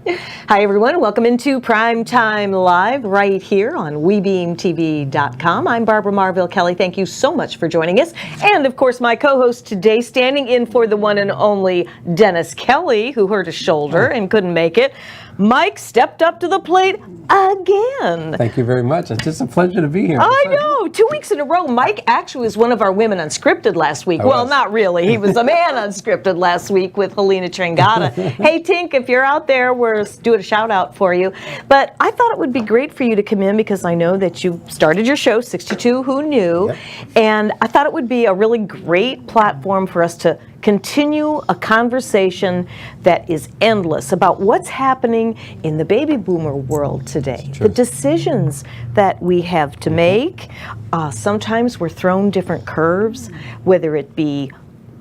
Hi, everyone. Welcome into Primetime Live right here on WeBeamTV.com. I'm Barbara Marville Kelly. Thank you so much for joining us. And, of course, my co-host today, standing in for the one and only Dennis Kelly, who hurt his shoulder and couldn't make it. Mike stepped up to the plate again. Thank you very much. It's just a pleasure to be here. I know. 2 weeks in a row. Mike actually was one of our Women Unscripted last week. Well, not really. He was a Man Unscripted last week with Helena Trengata. Hey, Tink, if you're out there, we're doing a shout out for you. But I thought it would be great for you to come in because I know that you started your show, 62 Who Knew? Yep. And I thought it would be a really great platform for us to continue a conversation that is endless about what's happening in the baby boomer world today. The decisions that we have to make. Sometimes we're thrown different curves, whether it be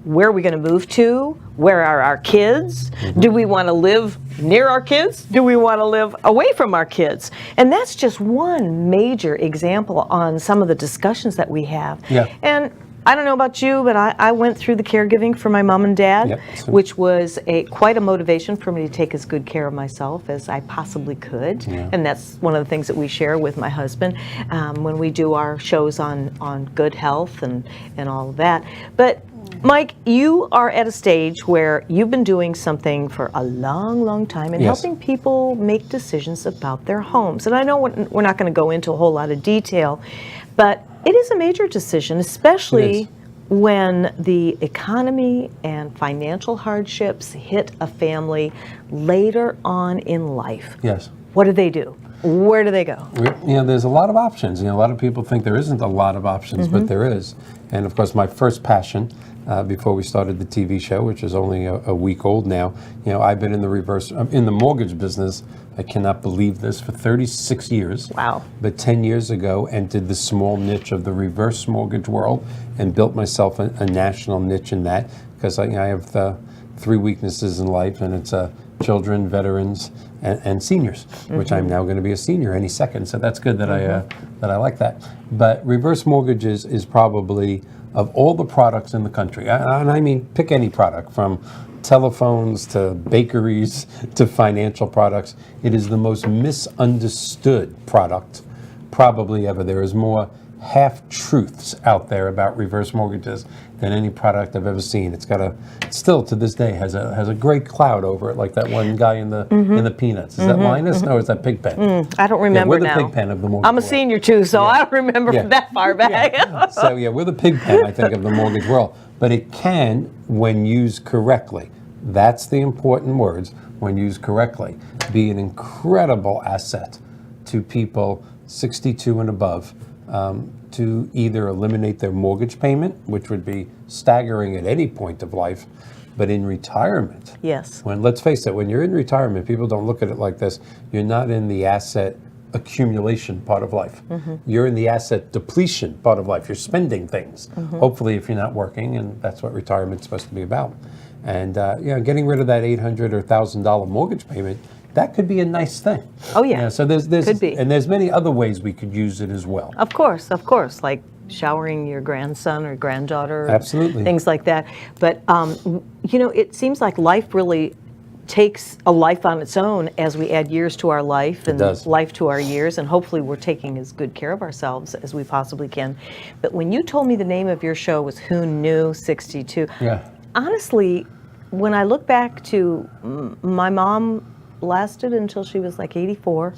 where are we going to move to? Where are our kids? Do we want to live near our kids? Do we want to live away from our kids? And that's just one major example on some of the discussions that we have. Yeah. And I don't know about you, but I went through the caregiving for my mom and dad, which was quite a motivation for me to take as good care of myself as I possibly could. Yeah. And that's one of the things that we share with my husband when we do our shows on good health and all of that. But Mike, you are at a stage where you've been doing something for a long, long time and helping people make decisions about their homes. And I know we're not going to go into a whole lot of detail, but it is a major decision, especially when the economy and financial hardships hit a family later on in life. Yes. What do they do? Where do they go? There's a lot of options. A lot of people think there isn't a lot of options, but there is. And of course, my first passion, before we started the TV show, which is only a week old now, I've been in the mortgage business. I cannot believe this, for 36 years. Wow. But 10 years ago, entered the small niche of the reverse mortgage world and built myself a national niche in that, because I have three weaknesses in life, and it's children, veterans, and seniors, which I'm now going to be a senior any second. So that's good that I like that. But reverse mortgages is probably, of all the products in the country, and I mean pick any product, from telephones to bakeries to financial products, it is the most misunderstood product probably ever. There is more half-truths out there about reverse mortgages than any product I've ever seen. It's got still to this day has a great cloud over it, like that one guy in the Peanuts. Is that Linus? No, is that Pigpen? I don't remember now. We're the Pigpen of the mortgage I'm a senior too, so I don't remember from that far back. So we're the Pigpen, I think, of the mortgage world. But it can, when used correctly, that's the important words, when used correctly, be an incredible asset to people 62 and above, to either eliminate their mortgage payment, which would be staggering at any point of life, but in retirement. Yes. Let's face it, when you're in retirement, people don't look at it like this. You're not in the asset accumulation part of life. You're in the asset depletion part of life. You're spending things, hopefully, if you're not working, and that's what retirement's supposed to be about. And getting rid of that $800 or $1,000 mortgage payment, that could be a nice thing. Oh yeah. So there's could be. And there's many other ways we could use it as well. Of course, like showering your grandson or granddaughter. Absolutely. Things like that. But it seems like life really takes a life on its own as we add years to our life and life to our years, and hopefully we're taking as good care of ourselves as we possibly can. But when you told me the name of your show was Who Knew 62, honestly, when I look back to my mom lasted until she was like 84,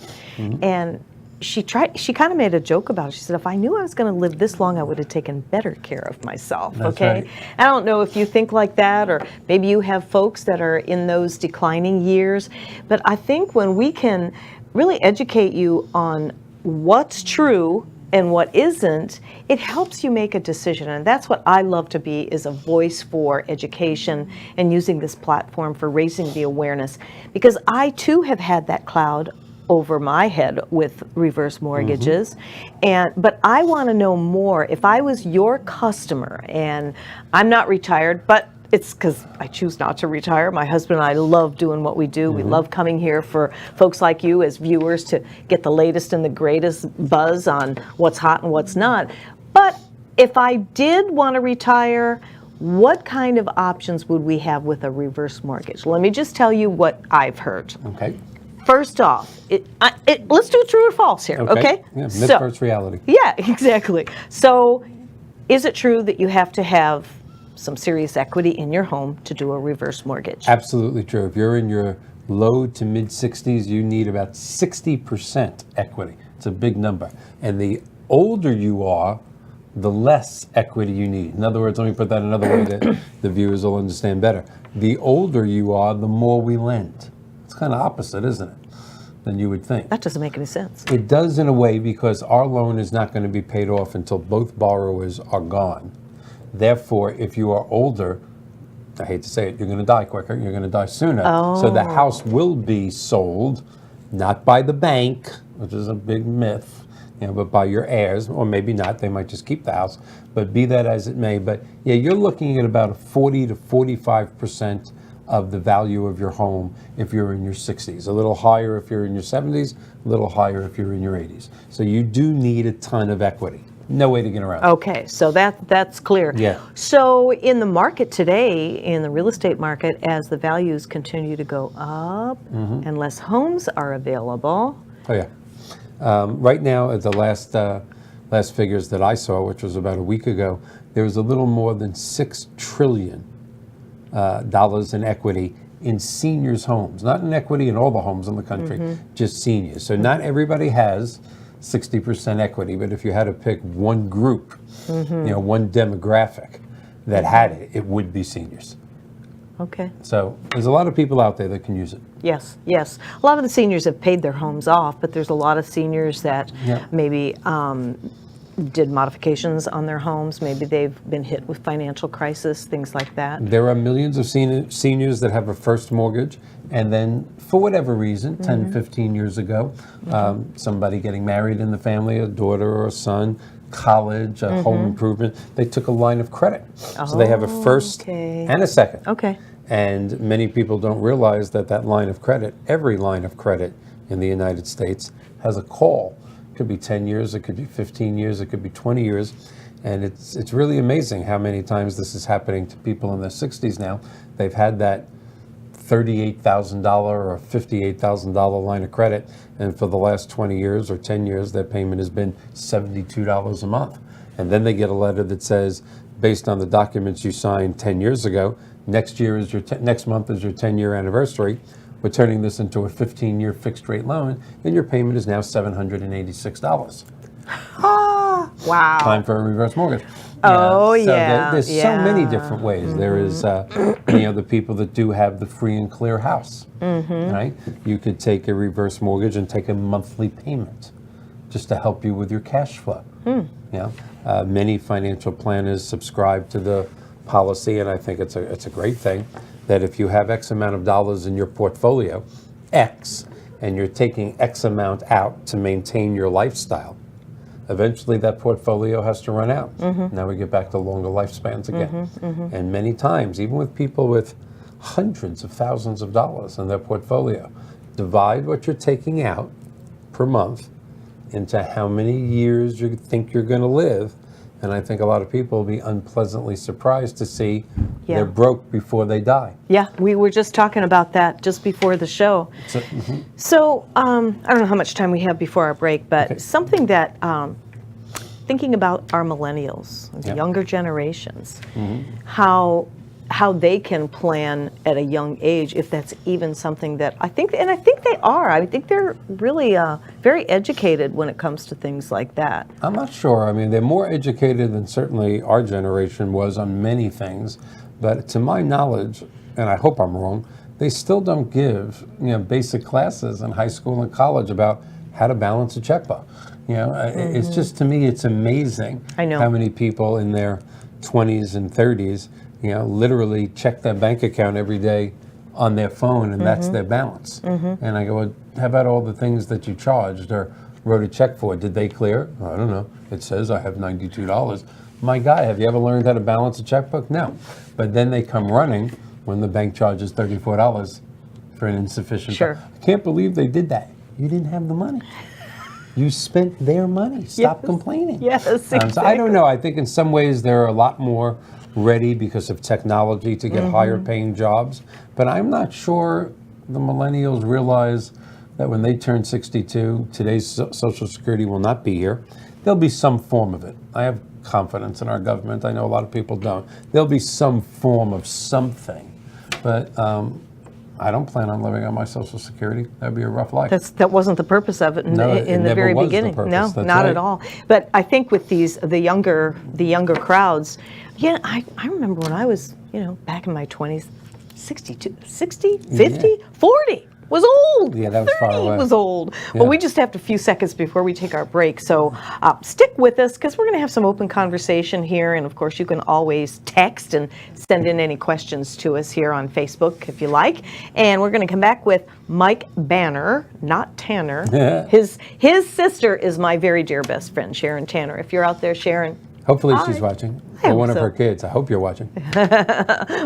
and she kind of made a joke about it. She said, if I knew I was going to live this long, I would have taken better care of myself. That's right. I don't know if you think like that, or maybe you have folks that are in those declining years, but I think when we can really educate you on what's true and what isn't, it helps you make a decision. And that's what I love to be, is a voice for education and using this platform for raising the awareness. Because I too have had that cloud over my head with reverse mortgages. But I want to know more. If I was your customer, and I'm not retired, but it's because I choose not to retire. My husband and I love doing what we do. We love coming here for folks like you as viewers to get the latest and the greatest buzz on what's hot and what's not. But if I did want to retire, what kind of options would we have with a reverse mortgage? Let me just tell you what I've heard. Okay. first off, let's do true or false here, okay? Yeah, myth versus reality. Yeah, exactly. So, is it true that you have to have some serious equity in your home to do a reverse mortgage? Absolutely true. If you're in your low to mid 60s, you need about 60% equity. It's a big number. And the older you are, the less equity you need. In other words, let me put that another way that the viewers will understand better. The older you are, the more we lend. It's kind of opposite, isn't it, than you would think? That doesn't make any sense. It does in a way, because our loan is not going to be paid off until both borrowers are gone. Therefore, if you are older, I hate to say it, you're going to die quicker, you're going to die sooner. So the house will be sold, not by the bank, which is a big myth, but by your heirs, or maybe not, they might just keep the house, but be that as it may. But yeah, you're looking at about 40 to 45% of the value of your home if you're in your 60s, a little higher if you're in your 70s, a little higher if you're in your 80s. So you do need a ton of equity. No way to get around it. Okay, so that's clear. Yeah. So in the market today, in the real estate market, as the values continue to go up and less homes are available. Oh yeah. Right now, at the last figures that I saw, which was about a week ago, there was a little more than $6 trillion in equity in seniors' homes. Not in equity in all the homes in the country, just seniors. So not everybody has 60% equity, but if you had to pick one group, one demographic that had it, it would be seniors. Okay. So there's a lot of people out there that can use it. Yes, yes. A lot of the seniors have paid their homes off, but there's a lot of seniors that maybe did modifications on their homes. Maybe they've been hit with financial crisis, things like that. There are millions of seniors that have a first mortgage, and then for whatever reason, 10, 15 years ago, somebody getting married in the family, a daughter or a son, college, a home improvement, they took a line of credit. So they have a first and a second. Okay. And many people don't realize that that line of credit, every line of credit in the United States, has a call. It could be 10 years, it could be 15 years, it could be 20 years. And it's really amazing how many times this is happening to people in their 60s now. They've had that $38,000 or $58,000 line of credit, and for the last 20 years or 10 years, their payment has been $72 a month. And then they get a letter that says, based on the documents you signed 10 years ago, next month is your 10-year anniversary. We're turning this into a 15-year fixed rate loan, and your payment is now $786. Wow. Time for a reverse mortgage. Oh, so yeah. There's so many different ways. There is, the people that do have the free and clear house, right? You could take a reverse mortgage and take a monthly payment just to help you with your cash flow. Many financial planners subscribe to the policy, and I think it's a great thing, that if you have X amount of dollars in your portfolio, X, and you're taking X amount out to maintain your lifestyle, eventually that portfolio has to run out. Now we get back to longer lifespans again. And many times, even with people with hundreds of thousands of dollars in their portfolio, divide what you're taking out per month into how many years you think you're going to live. And I think a lot of people will be unpleasantly surprised to see they're broke before they die. Yeah, we were just talking about that just before the show. So I don't know how much time we have before our break, but something that, thinking about our millennials, the younger generations, how they can plan at a young age, if that's even something that I think they are. I think they're really very educated when it comes to things like that. I'm not sure. I mean, they're more educated than certainly our generation was on many things, but to my knowledge, and I hope I'm wrong, they still don't give basic classes in high school and college about how to balance a checkbook. It's just, to me, it's amazing how many people in their 20s and 30s literally check their bank account every day on their phone, and that's their balance. And I go, well, how about all the things that you charged or wrote a check for? Did they clear? I don't know. It says I have $92. My guy, have you ever learned how to balance a checkbook? No. But then they come running when the bank charges $34 for an insufficient. Sure. I can't believe they did that. You didn't have the money. You spent their money. Stop complaining. Yes, exactly. So I don't know. I think in some ways they're a lot more ready because of technology to get higher paying jobs. But I'm not sure the millennials realize that when they turn 62, today's Social Security will not be here. There'll be some form of it. I have confidence in our government. I know a lot of people don't. There'll be some form of something. But I don't plan on living on my Social Security. That'd be a rough life. That wasn't the purpose of it in the very beginning. No, not at all. But I think with the younger crowds, yeah, I remember when I was, back in my 20s, 62, 60, 50, 40 was old. Yeah, that was 30 far away. was old. Yeah. Well, we just have a few seconds before we take our break, so stick with us because we're going to have some open conversation here, and of course you can always text and send in any questions to us here on Facebook if you like. And we're going to come back with Mike Banner, not Tanner. His sister is my very dear best friend, Sharon Tanner. If you're out there, Sharon. Hopefully Hi. she's watching. I Or hope one of so. her kids. I hope you're watching.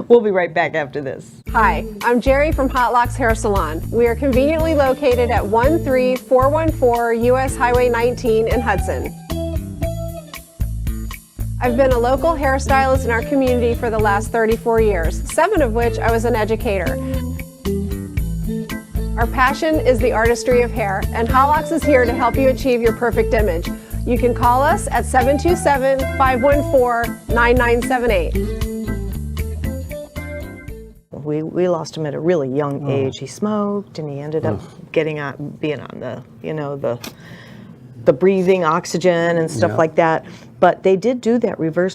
We'll be right back after this. Hi, I'm Jerry from Hot Locks Hair Salon. We are conveniently located at 13414 US Highway 19 in Hudson. I've been a local hairstylist in our community for the last 34 years, 7 of which I was an educator. Our passion is the artistry of hair, and Hot Locks is here to help you achieve your perfect image. You can call us at 727-514-9978. We lost him at a really young age. He smoked, and he ended up being on the breathing oxygen and stuff like that. But they did do that reverse.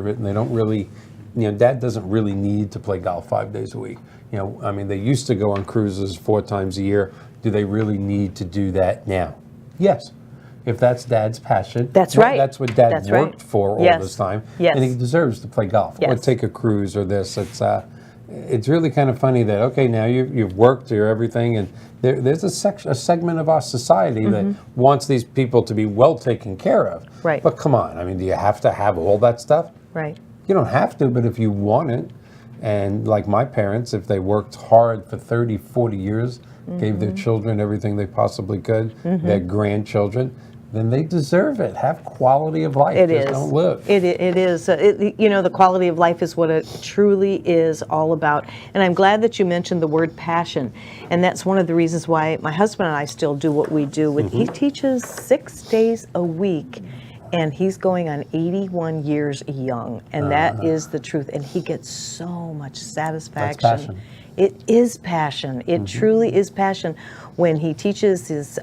And they don't really, Dad doesn't really need to play golf 5 days a week. They used to go on cruises 4 times a year. Do they really need to do that now? Yes. If that's Dad's passion. That's right. That's what Dad worked for all this time. Yes. And he deserves to play golf or take a cruise or this. It's really kind of funny that, okay, now you've worked or everything, and there's a segment of our society that wants these people to be well taken care of. Right. But come on, do you have to have all that stuff? Right. You don't have to, but if you want it, and like my parents, if they worked hard for 30, 40 years, gave their children everything they possibly could, their grandchildren, then they deserve it. Have quality of life. It Just is. don't live. It is. The quality of life is what it truly is all about. And I'm glad that you mentioned the word passion. And that's one of the reasons why my husband and I still do what we do. He teaches 6 days a week. And he's going on 81 years young. And that is the truth. And he gets so much satisfaction. That's passion. It is passion. It truly is passion. When he teaches his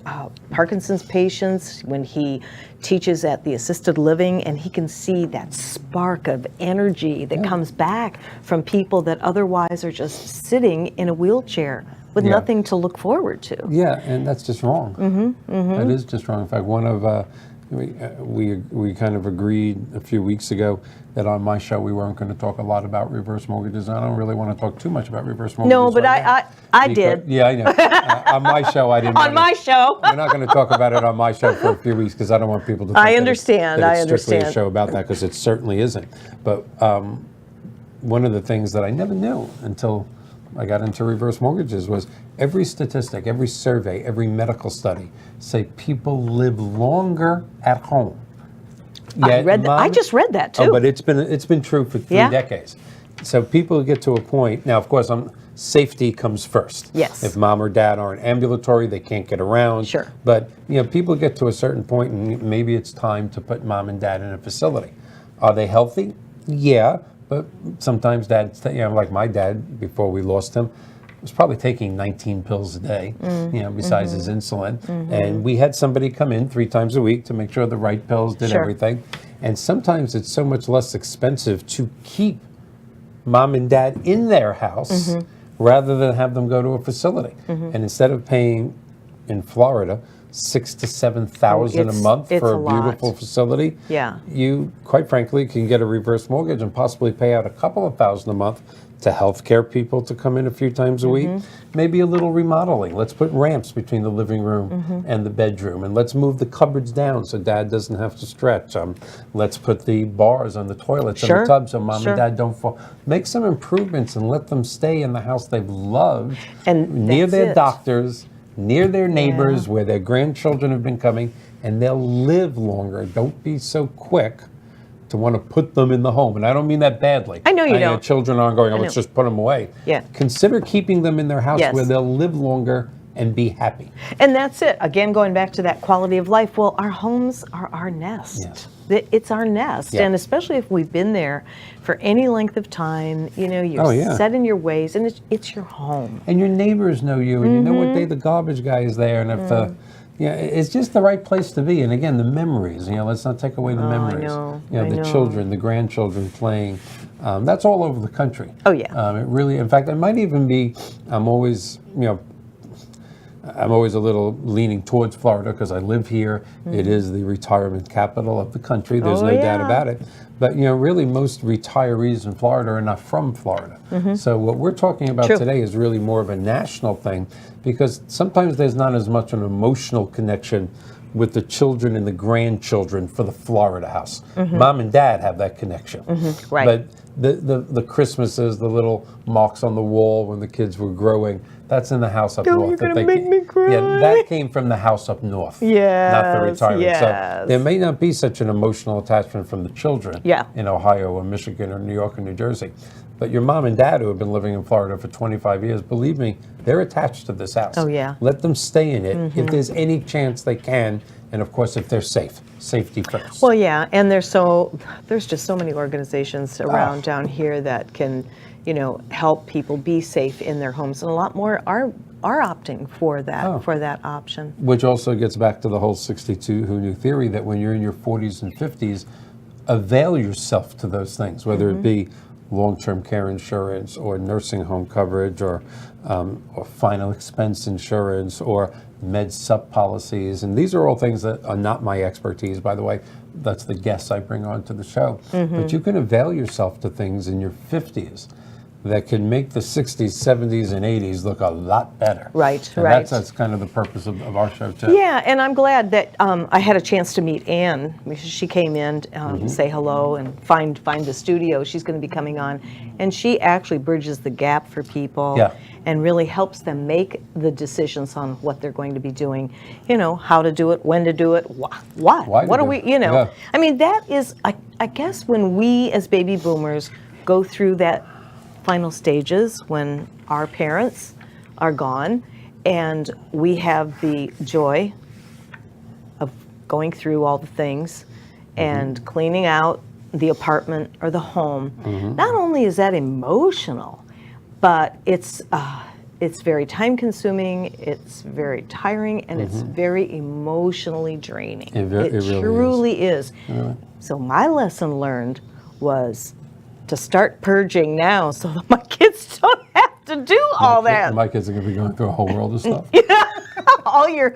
Parkinson's patients, when he teaches at the assisted living, and he can see that spark of energy that comes back from people that otherwise are just sitting in a wheelchair with nothing to look forward to. Yeah, and that's just wrong. That is just wrong. In fact, one of we kind of agreed a few weeks ago that on my show we weren't going to talk a lot about reverse mortgages. I don't really want to talk too much about reverse mortgages. No, but right I did. Yeah, I know. On my show, I didn't. On my show. We're not going to talk about it on my show for a few weeks because I don't want people to think I understand. that it's strictly a understand. show about that, because it certainly isn't. But one of the things that I never knew until I got into reverse mortgages was every statistic, every survey, every medical study say people live longer at home. I read that. I just read that too. Oh, but it's been true for 3 decades. So people get to a point now. Of course, safety comes first. Yes. If mom or dad aren't ambulatory, they can't get around. Sure. But people get to a certain point, and maybe it's time to put mom and dad in a facility. Are they healthy? Yeah. But sometimes dad, like my dad, before we lost him, was probably taking 19 pills a day, besides his insulin. And we had somebody come in 3 times a week to make sure the right pills did everything. And sometimes it's so much less expensive to keep mom and dad in their house rather than have them go to a facility. And instead of paying in Florida $6,000 to $7,000 a month for a beautiful facility, you quite frankly can get a reverse mortgage and possibly pay out a couple of thousand a month to healthcare people to come in a few times a week. Maybe a little remodeling. Let's put ramps between the living room and the bedroom, and let's move the cupboards down so dad doesn't have to stretch. Let's put the bars on the toilets and the tubs so mom and dad don't fall. Make some improvements and let them stay in the house they've loved, and near their doctors, near their neighbors, where their grandchildren have been coming, and they'll live longer. Don't be so quick to want to put them in the home. And I don't mean that badly. I know you don't. Children aren't going, let's just put them away. Yeah. Consider keeping them in their house where they'll live longer and be happy. And that's it. Again, going back to that quality of life. Well, our homes are our nest. Yes. It's our nest. Yeah. And especially if we've been there for any length of time, you're set in your ways, and it's your home. And your neighbors know you, and you know what day the garbage guy is there, and if it's just the right place to be. And again, the memories. Let's not take away the memories. The children, the grandchildren playing. That's all over the country. Oh yeah. It really. In fact, it might even be. I'm always a little leaning towards Florida because I live here. It is the retirement capital of the country. There's no doubt about it. But really, most retirees in Florida are not from Florida. So what we're talking about today is really more of a national thing, because sometimes there's not as much an emotional connection with the children and the grandchildren for the Florida house. Mom and dad have that connection. Right. But the Christmases, the little marks on the wall when the kids were growing, that's in the house up north. You're gonna make me cry. Yeah, that came from the house up north. Not the retirement. So there may not be such an emotional attachment from the children in Ohio or Michigan or New York or New Jersey. But your mom and dad who have been living in Florida for 25 years, believe me, they're attached to this house. Oh, yeah. Let them stay in it if there's any chance they can. And of course, if they're safe, safety first. Well, yeah, and there's just so many organizations around down here that can, help people be safe in their homes, and a lot more are opting for that option. Which also gets back to the whole 62 Who Knew theory that when you're in your 40s and 50s, avail yourself to those things, whether it be long-term care insurance or nursing home coverage or final expense insurance or med sup policies. And these are all things that are not my expertise, by the way. That's the guests I bring on to the show. But you can avail yourself to things in your 50s that can make the 60s, 70s, and 80s look a lot better. Right, and right. That's kind of the purpose of our show, too. Yeah, and I'm glad that I had a chance to meet Ann. She came in, say hello, and find the studio. She's going to be coming on. And she actually bridges the gap for people and really helps them make the decisions on what they're going to be doing. You know, how to do it, when to do it, what are we, you know. Yeah. I mean, that is, I guess when we as baby boomers go through that final stages when our parents are gone and we have the joy of going through all the things and cleaning out the apartment or the home. Not only is that emotional, but it's very time consuming, it's very tiring, and it's very emotionally draining. It really truly is. So my lesson learned was to start purging now so that my kids don't have to do all that. My kids are going to be going through a whole world of stuff. all your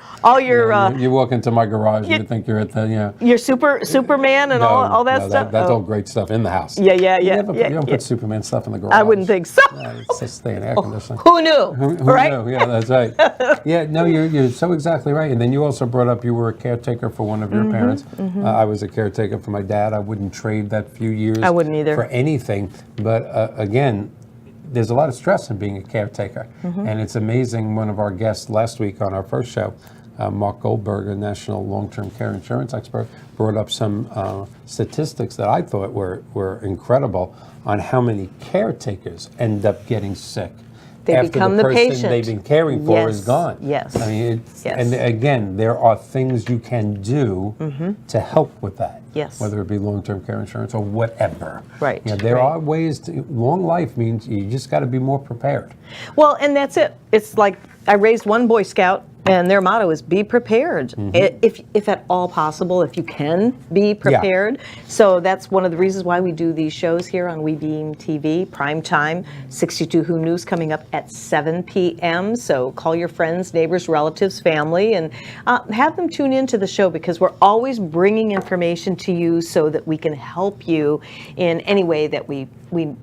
you walk into my garage and you think you're at the your Superman and all that stuff. That's all great stuff in the house. Yeah. You don't put Superman stuff in the garage. I wouldn't think so. It's just stay in air conditioning. Who knew? Who right? knew? Yeah, that's right. Yeah, no, you're so exactly right. And then you also brought up you were a caretaker for one of your parents. I was a caretaker for my dad. I wouldn't trade that few years. I wouldn't either. For anything. But again, there's a lot of stress in being a caretaker. And it's amazing, one of our guests last week on our first show, Mark Goldberg, a national long-term care insurance expert, brought up some statistics that I thought were incredible on how many caretakers end up getting sick They after become the the person patient. they've been caring for is gone. Yes. I mean, Yes. and again, there are things you can do to help with that. Yes. Whether it be long-term care insurance or whatever. Right, You know, there right. are ways to, long life means you just got to be more prepared. Well, and that's it. It's like I raised one Boy Scout, and their motto is be prepared. If at all possible, if you can be prepared. So that's one of the reasons why we do these shows here on We Beam TV, prime time, 62 Who News coming up at 7 p.m. So call your friends, neighbors, relatives, family, and have them tune into the show because we're always bringing information to you so that we can help you in any way that we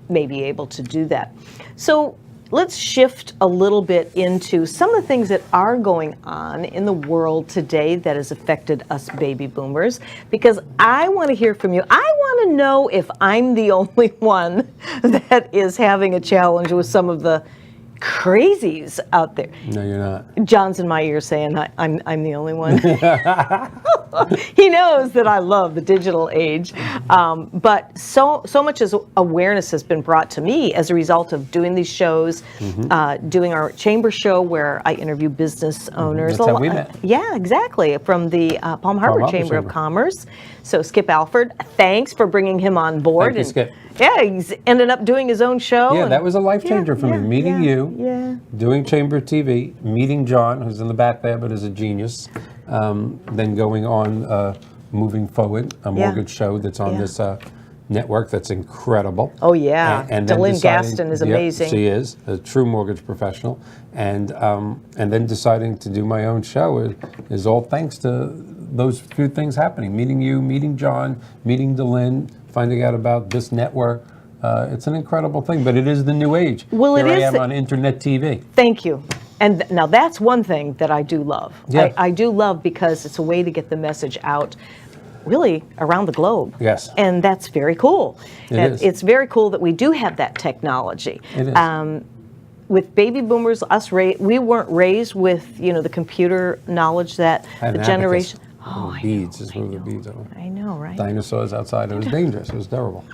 may be able to do that. So let's shift a little bit into some of the things that are going on in the world today that has affected us baby boomers, because I want to hear from you. I want to know if I'm the only one that is having a challenge with some of the crazies out there. No, you're not. John's in my ear saying I'm the only one. He knows that I love the digital age, but so much as awareness has been brought to me as a result of doing these shows, doing our chamber show where I interview business owners. That's how we met. Yeah, exactly, from the Palm Harbor Chamber of Commerce. So Skip Alford, thanks for bringing him on board. Thank you, Skip. Yeah, he's ended up doing his own show. Yeah, that was a life changer for me. Meeting you, doing Chamber TV, meeting John, who's in the back there but is a genius, then going on Moving Forward, a mortgage show that's on this network that's incredible. Oh, yeah. And then Delynn Gaston is amazing. She is a true mortgage professional. And then deciding to do my own show is all thanks to those few things happening. Meeting you, meeting John, meeting Delynn, finding out about this network. It's an incredible thing, but it is the new age. Well, Here it I is. am on internet TV. Thank you. And now that's one thing that I do love. Yeah. I do love because it's a way to get the message out really around the globe. Yes. And that's very cool. It And is. It's very cool that we do have that technology. It is. With baby boomers, we weren't raised with, the computer knowledge that I had the an generation. abacus. Oh, I Beads, know, just I move the know. beads over. I know, right? Dinosaurs outside. It was dangerous. It was terrible.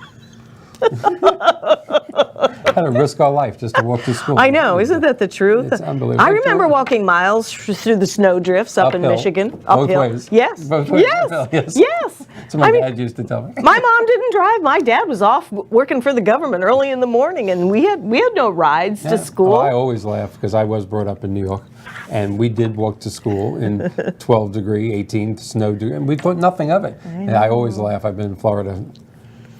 Had to risk our life just to walk to school. I know, isn't that the truth? It's unbelievable. I remember walking miles through the snow drifts up in Uphill. Michigan. Both ways. Yes. Both ways Yes. uphill, yes. Yes. That's what my dad used to tell me. My mom didn't drive. My dad was off working for the government early in the morning, and we had no rides to school. Well, I always laugh because I was brought up in New York, and we did walk to school in 12 degree, 18 snow degree, and we thought nothing of it. And I always laugh. I've been in Florida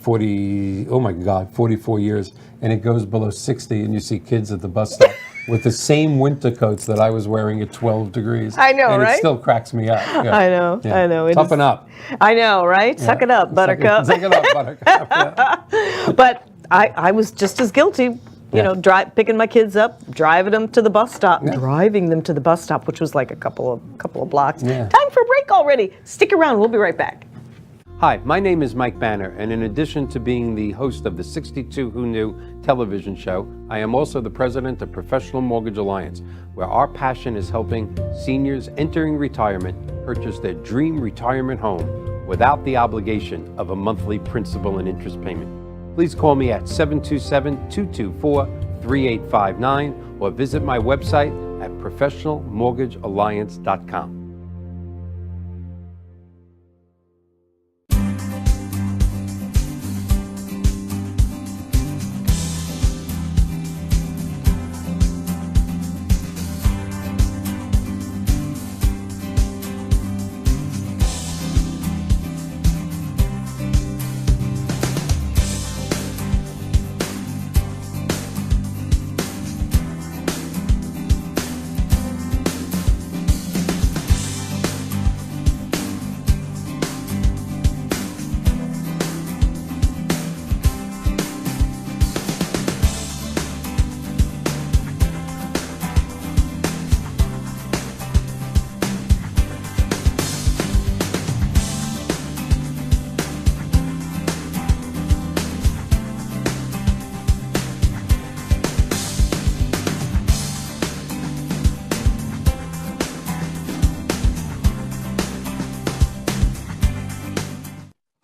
44 years, and it goes below 60, and you see kids at the bus stop with the same winter coats that I was wearing at 12 degrees. I know, and right? it still cracks me up. Yeah. I know, Yeah. I know. It Toughen is- up. I know, right? Suck it up, buttercup. Suck it up, buttercup. Yeah. But I was just as guilty picking my kids up, driving them to the bus stop, which was like a couple of blocks. Yeah. Time for a break already. Stick around. We'll be right back. Hi, my name is Mike Banner, and in addition to being the host of the 62 Who Knew television show, I am also the president of Professional Mortgage Alliance, where our passion is helping seniors entering retirement purchase their dream retirement home without the obligation of a monthly principal and interest payment. Please call me at 727-224-3859 or visit my website at professionalmortgagealliance.com.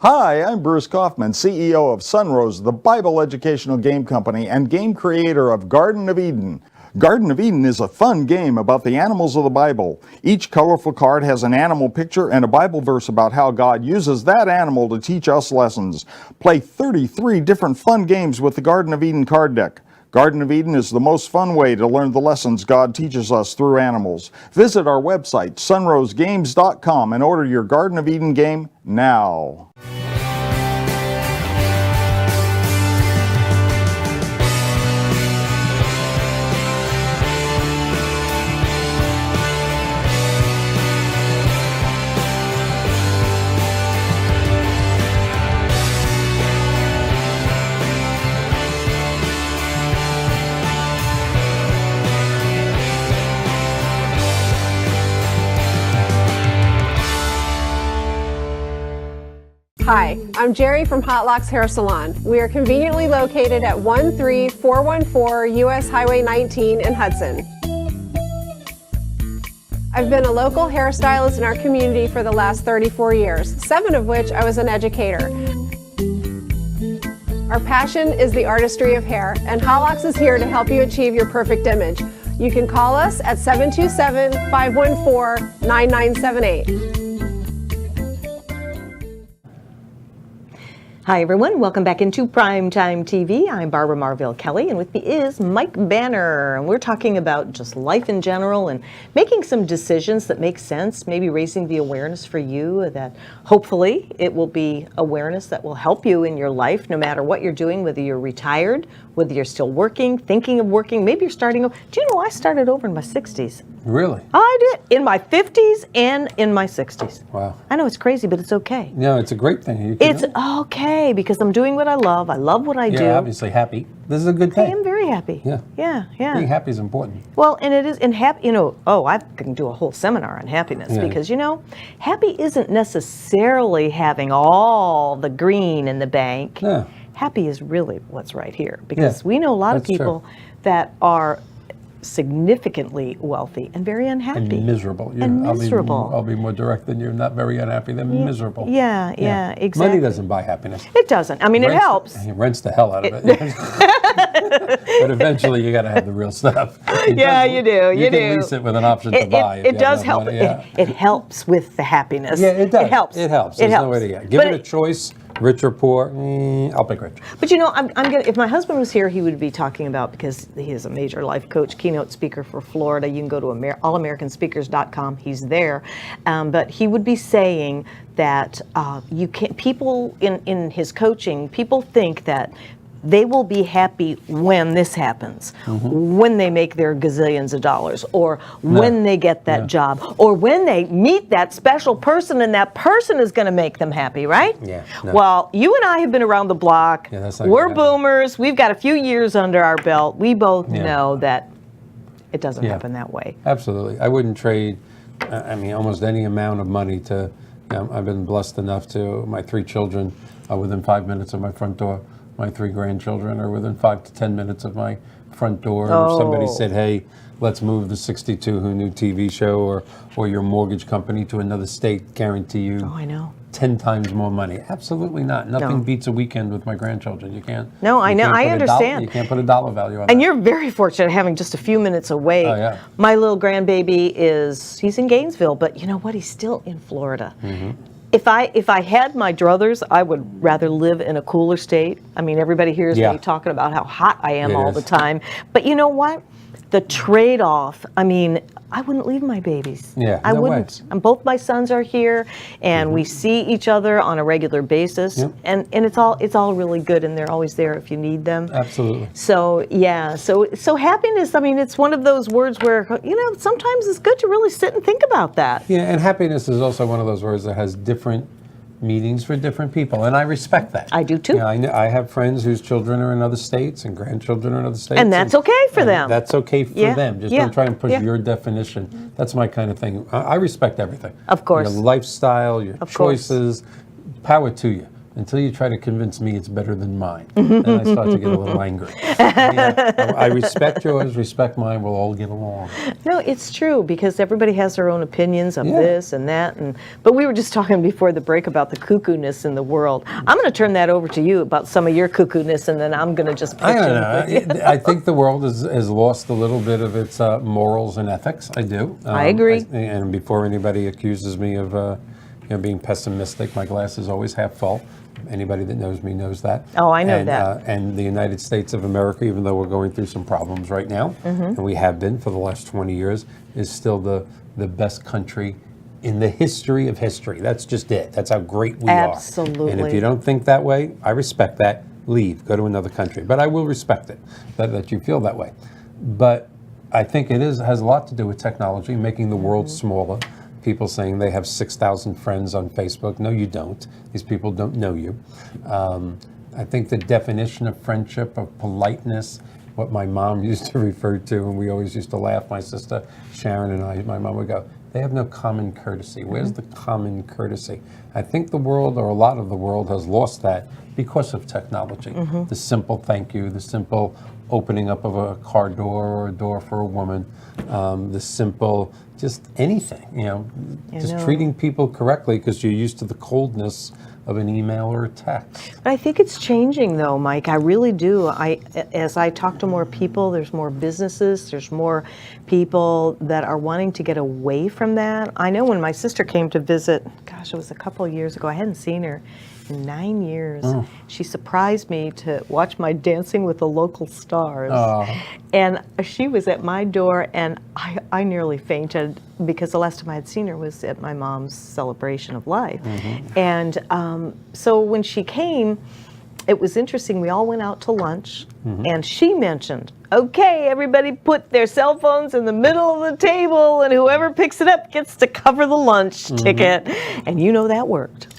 Hi, I'm Bruce Kaufman, CEO of Sunrose, the Bible educational game company and game creator of Garden of Eden. Garden of Eden is a fun game about the animals of the Bible. Each colorful card has an animal picture and a Bible verse about how God uses that animal to teach us lessons. Play 33 different fun games with the Garden of Eden card deck. Garden of Eden is the most fun way to learn the lessons God teaches us through animals. Visit our website, sunrosegames.com, and order your Garden of Eden game now. Hi, I'm Jerry from Hot Locks Hair Salon. We are conveniently located at 13414 US Highway 19 in Hudson. I've been a local hairstylist in our community for the last 34 years, 7 of which I was an educator. Our passion is the artistry of hair, and Hot Locks is here to help you achieve your perfect image. You can call us at 727-514-9978. Hi, everyone. Welcome back into Primetime TV. I'm Barbara Marville Kelly, and with me is Mike Banner. And we're talking about just life in general and making some decisions that make sense, maybe raising the awareness for you that hopefully it will be awareness that will help you in your life, no matter what you're doing, whether you're retired, whether you're still working, thinking of working, maybe you're starting over. Do you know I started over in my 60s? Really? I did, in my 50s and in my 60s. Wow. I know it's crazy, but it's okay. No, it's a great thing. It's okay because I'm doing what I love. I love what I do. You're obviously happy. This is a good I thing. am very happy. Yeah. Yeah. Being happy is important. Well, and it is, and happy, I can do a whole seminar on happiness because, happy isn't necessarily having all the green in the bank. No. Happy is really what's right here because we know a lot of people that are significantly wealthy and very unhappy. And miserable. Yeah, And miserable. I'll be more direct than you. Not very unhappy. They're miserable. Yeah, exactly. Money doesn't buy happiness. It doesn't. I mean, it helps. It rents the hell out of it. But eventually you got to have the real stuff. You do. You can lease it with an option to buy. It does help. It helps with the happiness. Yeah, it does. It helps. It helps. There's no way to get. Give it a choice. Rich or poor, I'll pick rich. But I'm gonna. If my husband was here, he would be talking about, because he is a major life coach, keynote speaker for Florida. You can go to allamericanspeakers.com. He's there, but he would be saying that you can't. People in his coaching, people think that they will be happy when this happens, when they make their gazillions of dollars, or when they get that job, or when they meet that special person and that person is going to make them happy, right? Yeah. No. Well, you and I have been around the block. Yeah, that's not We're gonna happen. boomers. We've got a few years under our belt. We both know that it doesn't happen that way. Absolutely. I wouldn't trade, almost any amount of money to, I've been blessed enough to, my 3 children are within 5 minutes of my front door. My 3 grandchildren are within 5 to 10 minutes of my front door. And if somebody said, hey, let's move the 62 Who Knew TV show or your mortgage company to another state, guarantee you Oh, I know. 10 times more money. Absolutely not. Nothing beats a weekend with my grandchildren. You can't. No, I you know. can't I put a understand. you can't put a dollar value on that. And you're very fortunate having just a few minutes away. Oh, yeah. My little grandbaby he's in Gainesville, but you know what? He's still in Florida. If I had my druthers, I would rather live in a cooler state. I mean, everybody hears me talking about how hot I am all the time. But you know what? The trade-off, I wouldn't leave my babies. Yeah, I no way. wouldn't. And both my sons are here, and we see each other on a regular basis. Yep. And it's all really good, and they're always there if you need them. Absolutely. So so happiness, it's one of those words where, sometimes it's good to really sit and think about that. Yeah, and happiness is also one of those words that has different meanings for different people, and I respect that. I do too. I have friends whose children are in other states and grandchildren are in other states. And that's okay for them. That's okay for them. Just don't try and push your definition. That's my kind of thing. I respect everything. Of course. Your lifestyle, your Of course. choices, power to you. Until you try to convince me it's better than mine. Then I start to get a little angry. I respect yours, respect mine, we'll all get along. No, it's true, because everybody has their own opinions of this and that. But we were just talking before the break about the cuckoo-ness in the world. I'm going to turn that over to you about some of your cuckoo-ness, and then I'm going to just pitch I don't in. know. I think the world has lost a little bit of its morals and ethics. I do. I agree. And before anybody accuses me of being pessimistic, my glass is always half full. Anybody that knows me knows that. Oh, I know that. And the United States of America, even though we're going through some problems right now, and we have been for the last 20 years, is still the best country in the history of history. That's just it. That's how great we are. Absolutely. And if you don't think that way, I respect that. Leave. Go to another country. But I will respect it, that you feel that way. But I think it has a lot to do with technology, making the world smaller. People saying they have 6,000 friends on Facebook. No, you don't. These people don't know you. I think the definition of friendship, of politeness, what my mom used to refer to, and we always used to laugh, my sister Sharon and I, my mom would go, they have no common courtesy. Where's the common courtesy? I think the world, or a lot of the world, has lost that because of technology. The simple thank you, the simple opening up of a car door or a door for a woman, the simple, just anything, just treating people correctly because you're used to the coldness of an email or a text. But I think it's changing, though, Mike. I really do. As I talk to more people, there's more businesses, there's more people that are wanting to get away from that. I know when my sister came to visit, gosh, it was a couple of years ago, I hadn't seen her in 9 years. She surprised me to watch my Dancing with the Local Stars. And she was at my door, and I nearly fainted because the last time I had seen her was at my mom's celebration of life. And so when she came, it was interesting. We all went out to lunch, and she mentioned, okay, everybody put their cell phones in the middle of the table, and whoever picks it up gets to cover the lunch ticket. And that worked.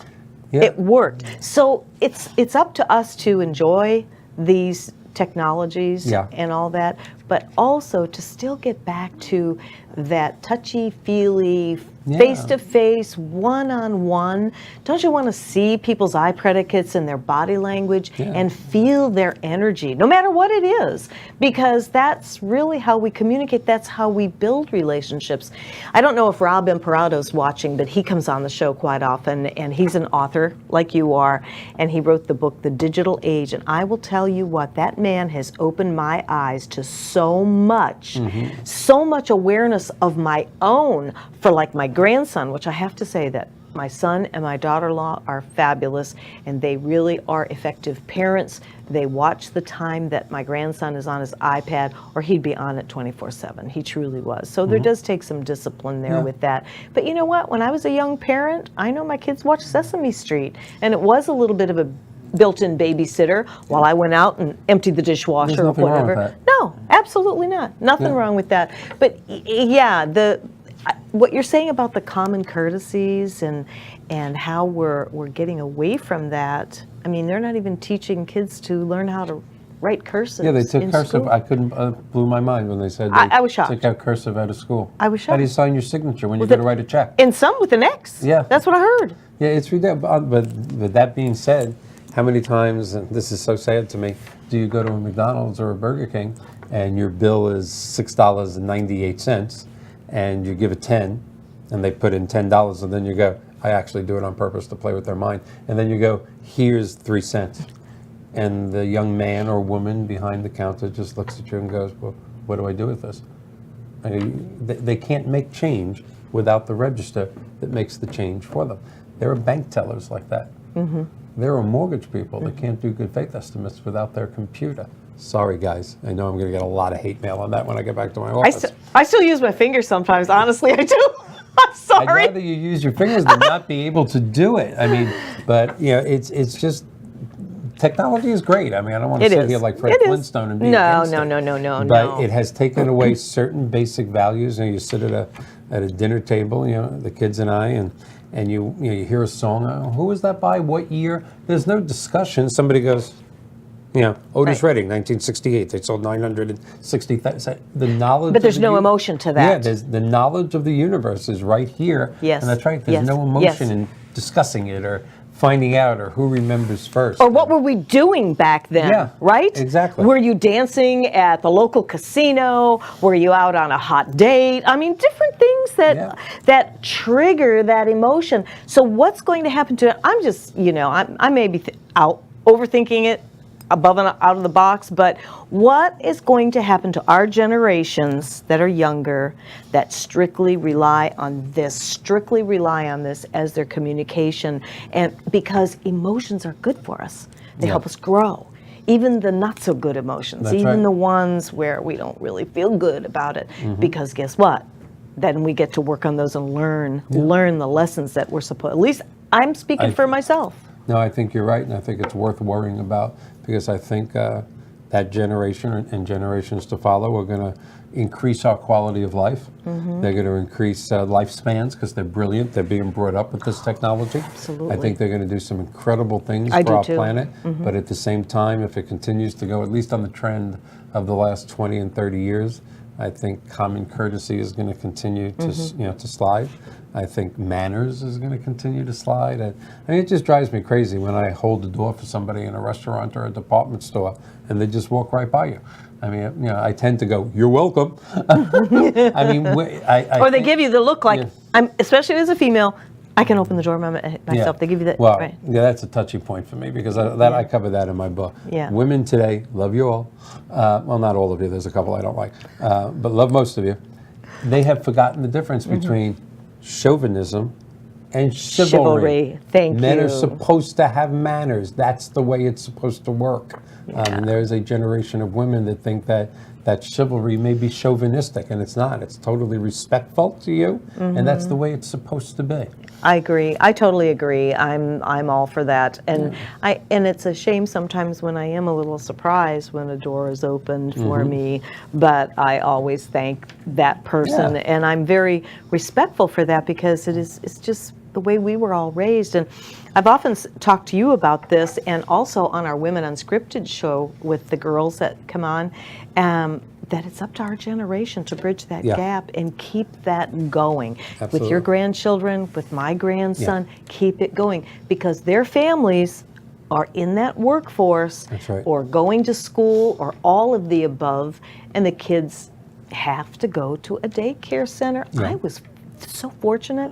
Yeah. It worked. So it's up to us to enjoy these technologies and all that, but also to still get back to that touchy-feely, face-to-face, one-on-one. Don't you want to see people's eye predicates and their body language and feel their energy, no matter what it is? Because that's really how we communicate. That's how we build relationships. I don't know if Rob Imparado's watching, but he comes on the show quite often, and he's an author like you are, and he wrote the book, The Digital Age. And I will tell you what, that man has opened my eyes to so much awareness of my own for like my grandson, which I have to say that my son and my daughter-in-law are fabulous, and they really are effective parents. They watch the time that my grandson is on his iPad, or he'd be on it 24/7. He truly was. So there does take some discipline there with that. But you know what? When I was a young parent, I know my kids watched Sesame Street, and it was a little bit of a built-in babysitter while I went out and emptied the dishwasher There's or nothing wrong with whatever. that. No, absolutely not. Nothing Yeah. wrong with that. But yeah, what you're saying about the common courtesies and how we're getting away from that. I mean, they're not even teaching kids to learn how to write cursive. Yeah, they took in cursive. school. I couldn't, blew my mind when they said they I was shocked. took out cursive out of school. I was How do you shocked. sign your signature when you With go it- to write a check? And some with an X. Yeah. That's what I heard. Yeah, it's ridiculous. But that being said, how many times, and this is so sad to me, do you go to a McDonald's or a Burger King and your bill is $6.98 and you give it 10 and they put in $10 and then you go, I actually do it on purpose to play with their mind. And then you go, here's 3 cents. And the young man or woman behind the counter just looks at you and goes, well, what do I do with this? I mean, they can't make change without the register that makes the change for them. There are bank tellers like that. Mm-hmm. There are mortgage people that can't do good faith estimates without their computer. Sorry, guys. I know I'm going to get a lot of hate mail on that when I get back to my office. I still use my fingers sometimes. Honestly, I do. I'm I'd sorry. rather you use your fingers than not be able to do it. I mean, but you know, it's just technology is great. I mean, I don't want to It sit is. here like Fred It is. Flintstone and be No, against no, it. no, no, no, But no. it has taken away certain basic values. You know, you sit at a dinner table, you know, the kids and I, and you hear a song. Oh, who was that by? What year? There's no discussion. Somebody goes, you know, Otis Right. Redding, 1968. They sold 960,000. The knowledge. But there's of the no emotion to Yeah, that. there's the knowledge of the universe is right here. Yes. And that's right. There's Yes. no Yes. emotion in discussing it or finding out or who remembers first. Or what were we doing back then, Yeah, right? exactly. Were you dancing at the local casino? Were you out on a hot date? I mean, different things Yeah. that trigger that emotion. So what's going to happen to it? I'm just, I may be out overthinking it, above and out of the box, but what is going to happen to our generations that are younger that strictly rely on this as their communication? And because emotions are good for us, they Yeah. help us grow. Even the not so good emotions, That's even right. the ones where we don't really feel good about it, Mm-hmm. because guess what? Then we get to work on those and learn the lessons that we're supposed. At least I'm speaking for myself. No, I think you're right, and I think it's worth worrying about because I think that generation and generations to follow are going to increase our quality of life. Mm-hmm. They're going to increase lifespans because they're brilliant. They're being brought up with this technology. Absolutely. I think they're going to do some incredible things I for do our too. planet. But at the same time, if it continues to go, at least on the trend of the last 20 and 30 years, I think common courtesy is going to continue to, to slide. I think manners is going to continue to slide. I mean, it just drives me crazy when I hold the door for somebody in a restaurant or a department store and they just walk right by you. I mean, I tend to go, "You're welcome." I mean, Or they give you the look like, Yeah. especially as a female, I can open the door myself. They give you that. Well, right. yeah, that's a touchy point for me because I cover that in my book. Yeah. Women today, love you all. Well, not all of you. There's a couple I don't like, but love most of you. They have forgotten the difference between chauvinism and chivalry. Thank Men you. are supposed to have manners. That's the way it's supposed to work. And there's a generation of women that think that chivalry may be chauvinistic, and it's not. It's totally respectful to you, and that's the way it's supposed to be. I agree. I totally agree. I'm all for that. And and it's a shame sometimes when I am a little surprised when a door is opened for me, but I always thank that person, Yeah. and I'm very respectful for that because it's just the way we were all raised. And I've often talked to you about this, and also on our Women Unscripted show with the girls that come on, that it's up to our generation to bridge that Yeah. gap and keep that going. With Absolutely. your grandchildren, with my grandson, keep it going, because their families are in that workforce That's right. or going to school or all of the above, and the kids have to go to a daycare center. Yeah. I was so fortunate.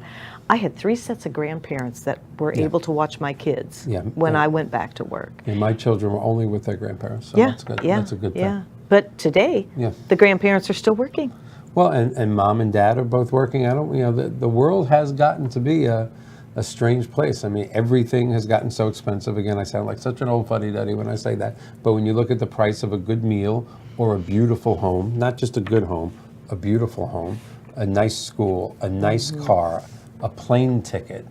I had 3 sets of grandparents that were able to watch my kids when I went back to work. And my children were only with their grandparents, so that's good. Yeah, That's a good thing. yeah. But today, the grandparents are still working. Well, and mom and dad are both working. I don't, the world has gotten to be a strange place. I mean, everything has gotten so expensive. Again, I sound like such an old fuddy-duddy when I say that. But when you look at the price of a good meal or a beautiful home, not just a good home, a beautiful home, a nice school, a nice car, a plane ticket.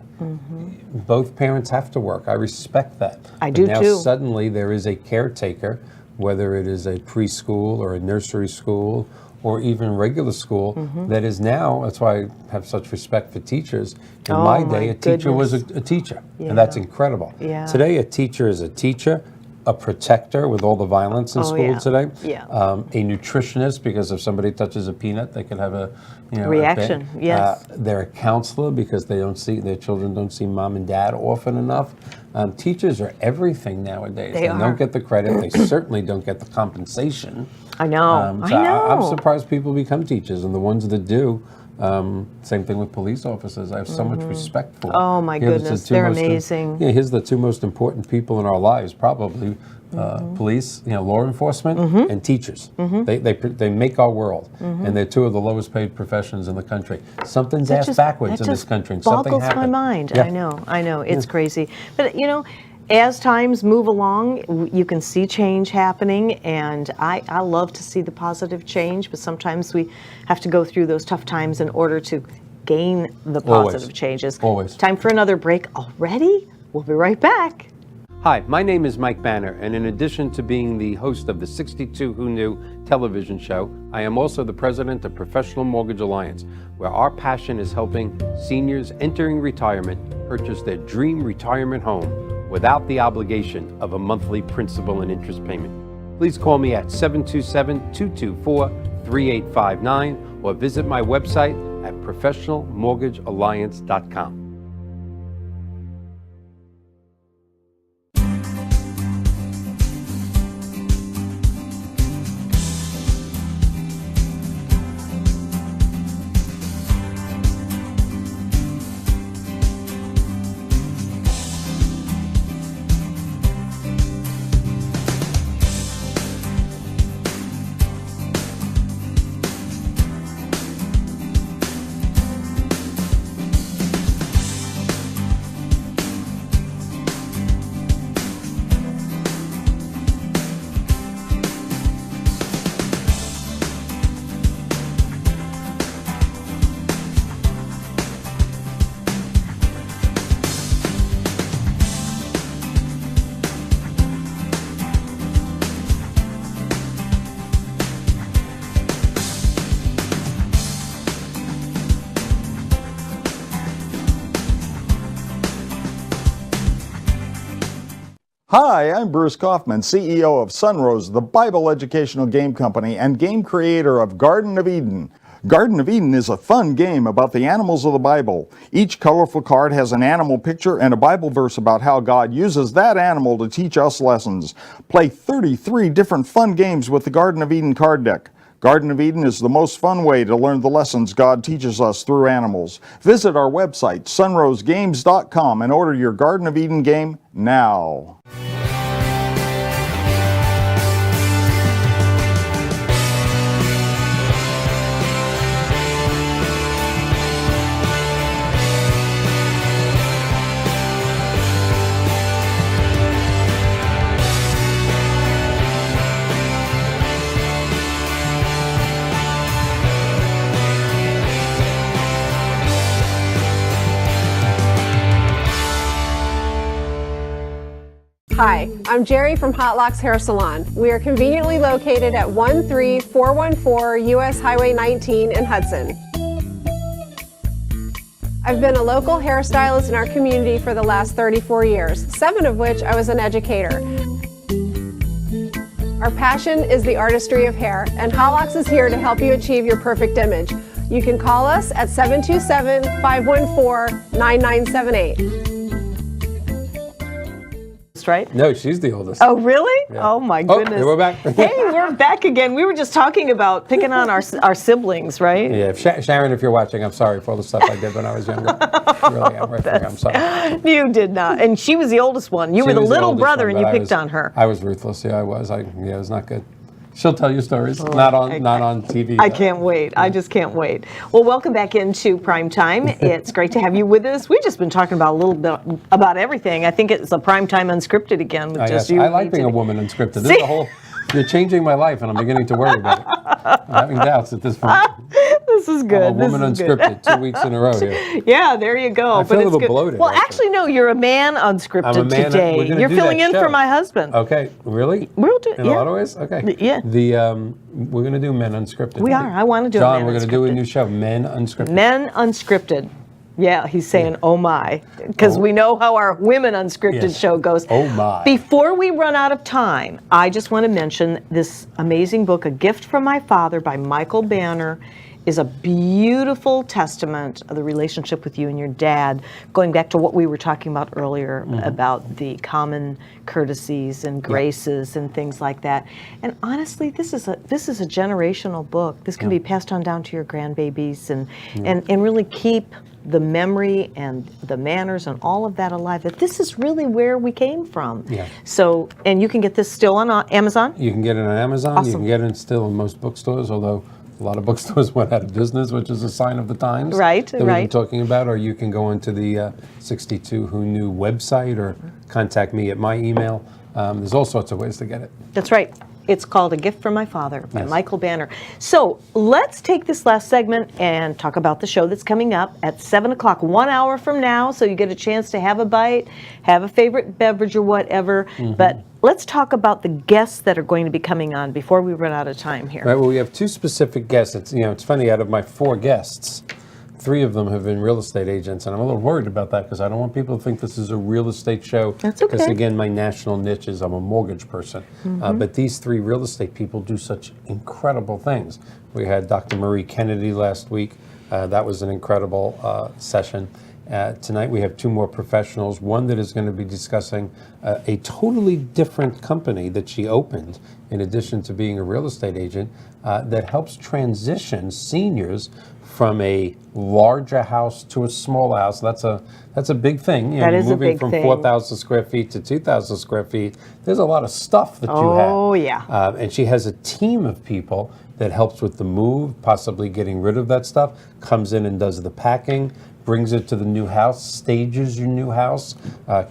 Both parents have to work. I respect that. I But do now too. Suddenly there is a caretaker, whether it is a preschool or a nursery school or even regular school, that is now, that's why I have such respect for teachers. In Oh, my my day, a teacher was goodness. a teacher, Yeah. and that's incredible. Yeah. Today, a teacher is a teacher, a protector with all the violence in Oh, school yeah. today, Yeah. a nutritionist, because if somebody touches a peanut, they could have a Reaction, a thing. yes. They're a counselor because their children don't see mom and dad often enough. Teachers are everything nowadays. They don't are. get the credit. They certainly don't get the compensation. I know. So I know. I'm surprised people become teachers, and the ones that do. Same thing with police officers. I have so much respect for. Oh, my Here's the goodness, two they're most amazing. Yeah, here's the two most important people in our lives, probably police, law enforcement, and teachers. They make our world, and they're two of the lowest paid professions in the country. Something's That ass just- backwards that in this just country, and something boggles my happened. mind. Yeah. I know. It's crazy. But as times move along, you can see change happening, and I love to see the positive change, but sometimes we have to go through those tough times in order to gain the Always. positive changes. Always. Time for another break already? We'll be right back. Hi, my name is Mike Banner, and in addition to being the host of the 62 Who Knew television show, I am also the president of Professional Mortgage Alliance, where our passion is helping seniors entering retirement purchase their dream retirement home without the obligation of a monthly principal and interest payment. Please call me at 727-224-3859 or visit my website at professionalmortgagealliance.com. Hi, I'm Bruce Kaufman, CEO of Sunrose, the Bible educational game company and game creator of Garden of Eden. Garden of Eden is a fun game about the animals of the Bible. Each colorful card has an animal picture and a Bible verse about how God uses that animal to teach us lessons. Play 33 different fun games with the Garden of Eden card deck. Garden of Eden is the most fun way to learn the lessons God teaches us through animals. Visit our website, sunrosegames.com, and order your Garden of Eden game now. Hi, I'm Jerry from Hot Locks Hair Salon. We are conveniently located at 13414 US Highway 19 in Hudson. I've been a local hairstylist in our community for the last 34 years, 7 of which I was an educator. Our passion is the artistry of hair, and Hot Locks is here to help you achieve your perfect image. You can call us at 727-514-9978. Right? No, she's the oldest. Oh, really? Yeah. Oh, my Oh, goodness. we're back. Hey, we're back again. We were just talking about picking on our siblings, right? Yeah, Sharon, if you're watching, I'm sorry for all the stuff I did when I was younger. Really, I'm sorry. You did not. And she was the oldest one. You She were the was little oldest brother one, and you but picked on her. I was ruthless. Yeah, I was. It was not good. She'll tell you stories. Not on TV. I can't wait. I just can't wait. Well, welcome back into Prime Time. It's great to have you with us. We've just been talking about a little bit about everything. I think it's a Prime Time Unscripted again with just you. I like being a woman unscripted. This is a whole. You're changing my life, and I'm beginning to worry about it. I'm having doubts at this point. This is good. I'm a Woman This is good. Unscripted 2 weeks in a row here. Yeah, there you go. I feel a it's little good. bloated, Well, actually. actually, no, you're a man unscripted I'm a man. today. We're gonna You're do filling that in show. for my husband. Okay, really? We'll do In a lot of ways? Okay. Yeah. We're going to do Men Unscripted. We are. I want to do John, a Man we're going to do a Unscripted. new show, Men Unscripted. Men unscripted. Yeah, he's saying, oh my, because we know how our Women Unscripted Yes. show goes. Oh my. Before we run out of time, I just want to mention this amazing book, A Gift from My Father by Michael Banner, is a beautiful testament of the relationship with you and your dad, going back to what we were talking about earlier about the common courtesies and graces and things like that. And honestly, this is a generational book. This can be passed on down to your grandbabies and really keep the memory and the manners and all of that alive, that this is really where we came from. Yeah. So, and you can get this still on Amazon? You can get it on Amazon. You Awesome. can get it still in most bookstores, although a lot of bookstores went out of business, which is a sign of the times. Right, that we've been right. talking about. Or you can go into the 62 Who Knew website or contact me at my email. There's all sorts of ways to get it. That's right. It's called A Gift from My Father by Yes. Michael Banner. So let's take this last segment and talk about the show that's coming up at 7 o'clock, 1 hour from now. So you get a chance to have a bite, have a favorite beverage or whatever. But let's talk about the guests that are going to be coming on before we run out of time here. Right. Well, we have 2 specific guests. It's funny. Out of my 4 guests, 3 of them have been real estate agents, and I'm a little worried about that because I don't want people to think this is a real estate show. That's okay. Because again, my national niche is I'm a mortgage person. But these 3 real estate people do such incredible things. We had Dr. Marie Kennedy last week. That was an incredible session. Tonight we have 2 more professionals. One that is going to be discussing a totally different company that she opened, in addition to being a real estate agent, that helps transition seniors from a larger house to a small house. That's a big thing. That is a moving big from thing. 4,000 square feet to 2,000 square feet. There's a lot of stuff that you have. Oh, yeah. And she has a team of people that helps with the move, possibly getting rid of that stuff, comes in and does the packing, brings it to the new house, stages your new house,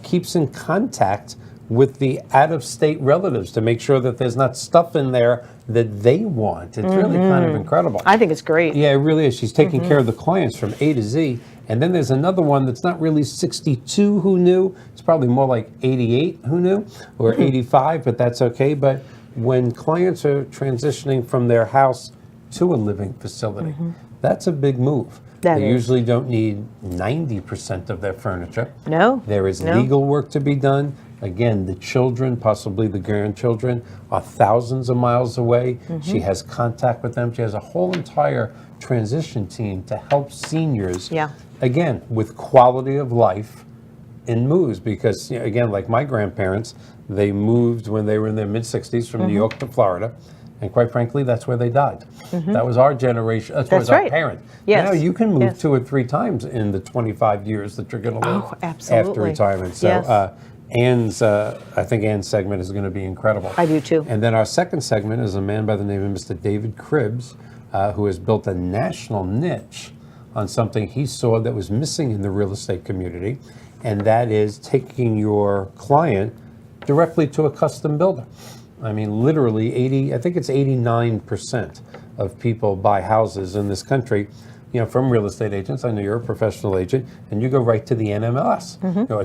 keeps in contact with the out-of-state relatives to make sure that there's not stuff in there that they want. It's really kind of incredible. I think it's great. Yeah, it really is. She's taking care of the clients from A to Z. And then there's another one that's not really 62 who knew. It's probably more like 88 who knew, or 85, but that's okay. But when clients are transitioning from their house to a living facility, that's a big move. That They is. usually don't need 90% of their furniture. No. There is no. legal work to be done. Again, the children, possibly the grandchildren, are thousands of miles away. She has contact with them. She has a whole entire transition team to help seniors, Yeah. again, with quality of life in moves. Because, again, like my grandparents, they moved when they were in their mid-60s from New York to Florida. And quite frankly, that's where they died. That was our generation. That's That's our right. parent. Yes. Now you can move Yes. 2 or 3 times in the 25 years that you're going to live Oh, after absolutely. retirement. So Yes. I think Ann's segment is going to be incredible. I do too. And then our second segment is a man by the name of Mr. David Cribbs, who has built a national niche on something he saw that was missing in the real estate community, and that is taking your client directly to a custom builder. I mean, literally I think it's 89% of people buy houses in this country, from real estate agents. I know you're a professional agent, and you go right to the NMLS,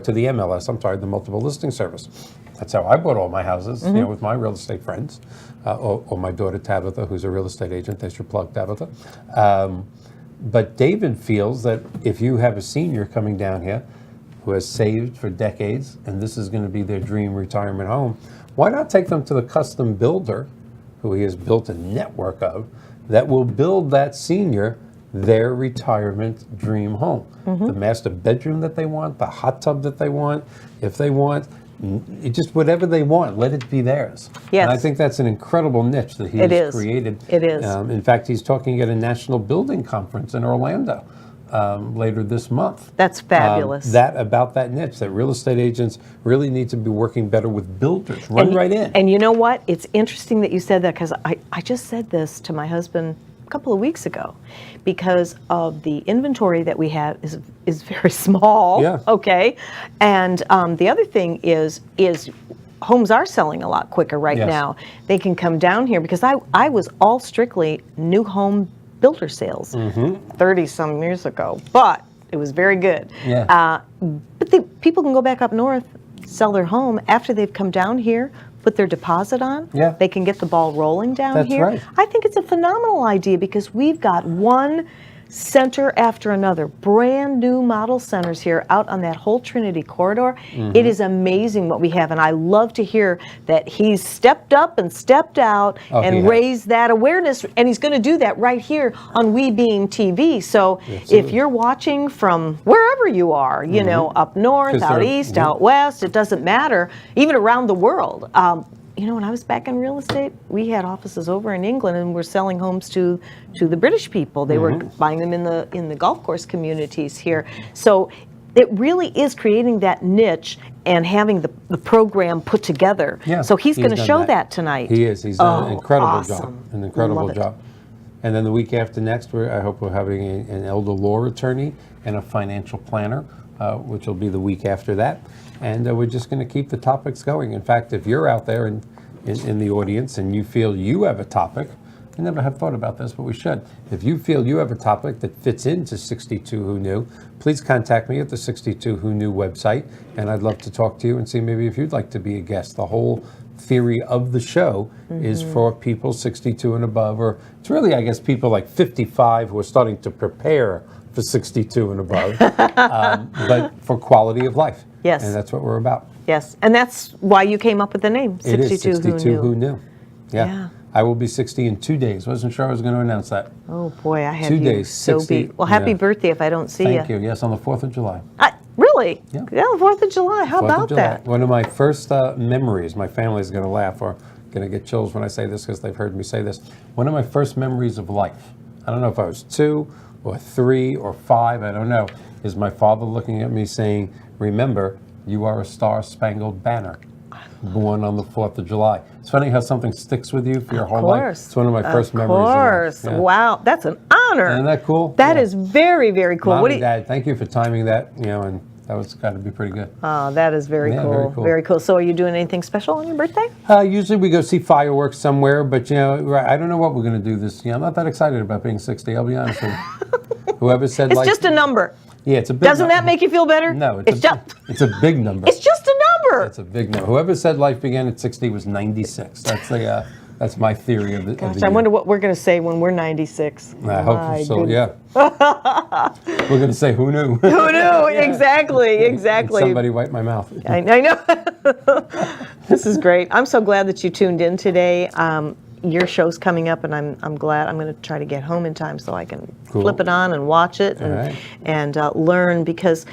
to the MLS, the multiple listing service. That's how I bought all my houses, with my real estate friends, or my daughter Tabitha, who's a real estate agent. They should plug Tabitha. But David feels that if you have a senior coming down here who has saved for decades, and this is going to be their dream retirement home, why not take them to the custom builder, who he has built a network of, that will build that senior their retirement dream home. The master bedroom that they want, the hot tub that they want, if they want, just whatever they want, let it be theirs. Yes. And I think that's an incredible niche that he It has is. created. It is. In fact, he's talking at a national building conference in Orlando later this month. That's fabulous. About that niche, that real estate agents really need to be working better with builders. Run right in. And you know what? It's interesting that you said that, because I just said this to my husband a couple of weeks ago, because of the inventory that we have is very small. Yeah. Okay. And the other thing is homes are selling a lot quicker right Yes. now. They can come down here, because I was all strictly new home builder sales 30-some years ago, but it was very good. Yeah. But people can go back up north, sell their home after they've come down here, put their deposit on. Yeah. They can get the ball rolling down That's here. right. I think it's a phenomenal idea because we've got one center after another, brand new model centers here out on that whole Trinity corridor. It is amazing what we have, and I love to hear that he's stepped up and stepped out and raised that awareness, and he's going to do that right here on We Beam TV. So if you're watching from wherever you are, you know, up north, out east, out west, it doesn't matter, even around the world. You know, when I was back in real estate, we had offices over in England, and we're selling homes to the British people. They were buying them in the golf course communities here. So it really is creating that niche and having the program put together. Yeah, so he's going to done show that tonight. He is. He's done an incredible job. awesome. An incredible Love it. job. And then the week after next, I hope we're having an elder law attorney and a financial planner, which will be the week after that. And we're just going to keep the topics going. In fact, if you're out there in the audience and you feel you have a topic, I never have thought about this, but we should. If you feel you have a topic that fits into 62 Who Knew, please contact me at the 62 Who Knew website, and I'd love to talk to you and see maybe if you'd like to be a guest. The whole theory of the show is for people 62 and above, or it's really, I guess, people like 55 who are starting to prepare for 62 and above, but for quality of life. Yes. And that's what we're about. Yes, and that's why you came up with the name, 62, It is 62 Who Knew. Yeah. Yeah. I will be 60 in 2 days. Wasn't sure I was going to announce that. Oh boy, I have 2 you days, so 60, beat. Well, happy yeah. birthday if I don't see Thank you. Yes, on the 4th of July. Really? Yeah. Yeah, the 4th of July. How 4th of about July. that? One of my first memories, my family's going to laugh or going to get chills when I say this because they've heard me say this. One of my first memories of life, I don't know if I was 2 or 3 or 5, I don't know, is my father looking at me saying, remember, you are a star-spangled banner, born on the 4th of July. It's funny how something sticks with you for your whole life. It's one of my first memories of life. Of course. Yeah. Wow, that's an honor. Isn't that cool? That Yeah. is very, very cool. Mom What do and you, Dad, thank you for timing that, and that was got to be pretty good. oh, that is very Yeah, cool. very cool. Very cool. So are you doing anything special on your birthday? Usually we go see fireworks somewhere, but I don't know what we're going to do this year. I'm not that excited about being 60, I'll be honest with you. Whoever said It's just a number. Yeah, it's a big Doesn't that make you feel better? No, it's just it's a big number. it's just a number. It's a big number. Whoever said life began at 60 was 96. That's my theory of the Gosh, year. I wonder what we're going to say when we're 96. I hope My so, goodness. yeah. We're going to say, who knew? Who knew? Exactly. Somebody wipe my mouth. I know. This is great. I'm so glad that you tuned in today. Your show's coming up, and I'm glad. I'm going to try to get home in time so I can flip it on and watch it and learn, because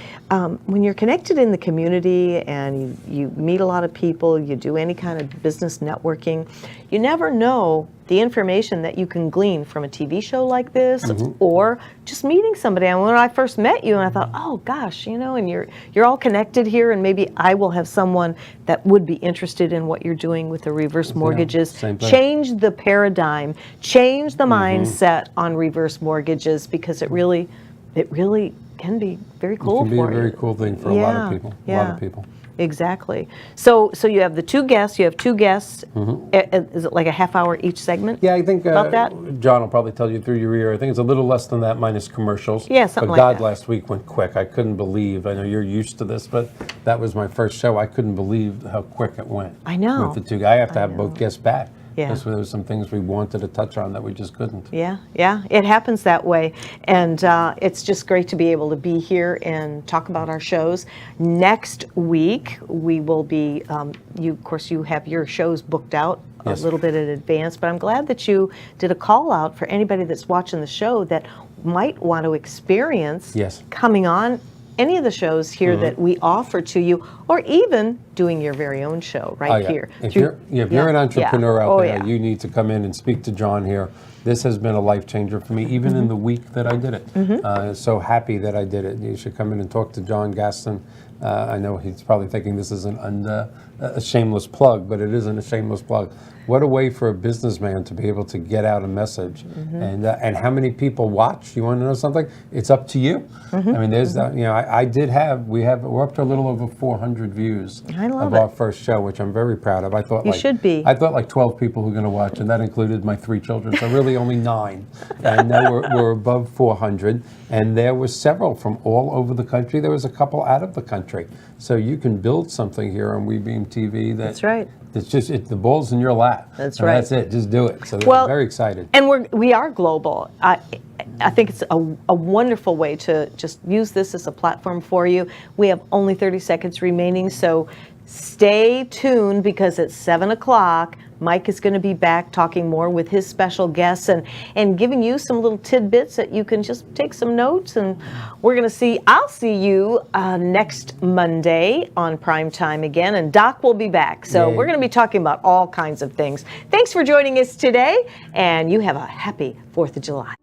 when you're connected in the community and you meet a lot of people, you do any kind of business networking, you never know the information that you can glean from a TV show like this, or just meeting somebody. And when I first met you, and I thought, oh gosh, and you're all connected here, and maybe I will have someone that would be interested in what you're doing with the reverse mortgages. same thing. Change the paradigm, change the mindset on reverse mortgages, because it really can be very cool It can be for a you. very cool thing for a lot of people. A lot of people. Exactly. So you have the two guests. You have two guests. Is it like a half hour each segment? Yeah, I think About that? John will probably tell you through your ear. I think it's a little less than that minus commercials. Yeah, something but like God, that. last week went quick. I couldn't believe. I know you're used to this, but that was my first show. I couldn't believe how quick it went. I know. With the two, I have to have both guests back. Yeah. Because there were some things we wanted to touch on that we just couldn't. Yeah, it happens that way. And it's just great to be able to be here and talk about our shows. Next week, we will be, of course, you have your shows booked out a little bit in advance, but I'm glad that you did a call out for anybody that's watching the show that might want to experience coming on any of the shows here that we offer to you, or even doing your very own show here. If you're an entrepreneur out there, you need to come in and speak to John here. This has been a life changer for me, even in the week that I did it. So happy that I did it. You should come in and talk to John Gaston. I know he's probably thinking this is a shameless plug, but it isn't a shameless plug. What a way for a businessman to be able to get out a message, and how many people watch? You want to know something? It's up to you. I mean, there's we're up to a little over 400 views of our first show, which I'm very proud of. I thought you should be. I thought like 12 people were going to watch, and that included my 3 children. So really, only 9. And now we're above 400. And there were several from all over the country. There was a couple out of the country. So you can build something here on WeBeam TV. That's right. It's just the ball's in your lap. That's And right. That's it. Just do it. So they're Well, very excited. And we are global. I think it's a wonderful way to just use this as a platform for you. We have only 30 seconds remaining, so stay tuned because at 7 o'clock, Mike is going to be back talking more with his special guests and giving you some little tidbits that you can just take some notes. And I'll see you next Monday on Prime Time again, and Doc will be back. So Yay. we're going to be talking about all kinds of things. Thanks for joining us today, and you have a happy 4th of July.